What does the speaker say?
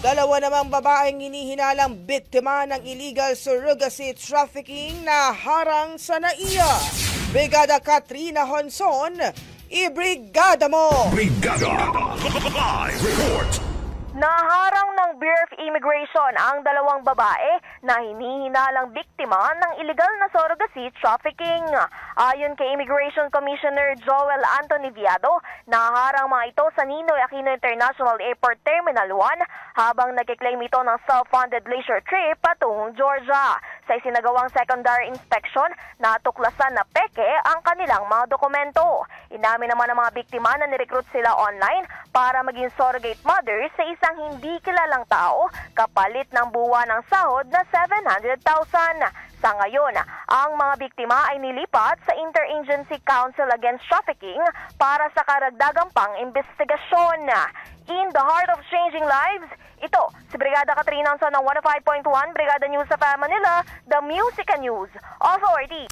Dalawa namang babaeng hinihinalang biktima ng illegal surrogacy trafficking na harang sa NAIA. Brigada Katrina Honson, ibrigada mo! Brigada! Live report! Naharang ng Bureau of Immigration ang dalawang babae na hinihinalang biktima ng illegal na surrogacy trafficking. Ayon kay Immigration Commissioner Joel Anthony Viado, naharang mga ito sa Ninoy Aquino International Airport Terminal 1 habang nagkiklaim ito ng self-funded leisure trip patungong Georgia. Sa isinagawang secondary inspection, natuklasan na peke ang kanilang mga dokumento. Inamin naman ng mga biktima na nirecruit sila online para maging surrogate mothers sa isang hindi kilalang tao kapalit ng buwan ng sahod na 700,000. Sa ngayon, ang mga biktima ay nilipat sa Interagency Council Against Trafficking para sa karagdagang pang-imbestigasyon. In the heart of changing lives, ito si Brigada Katrina Honson ng 105.1 Brigada News sa Manila, the Music and News Authority.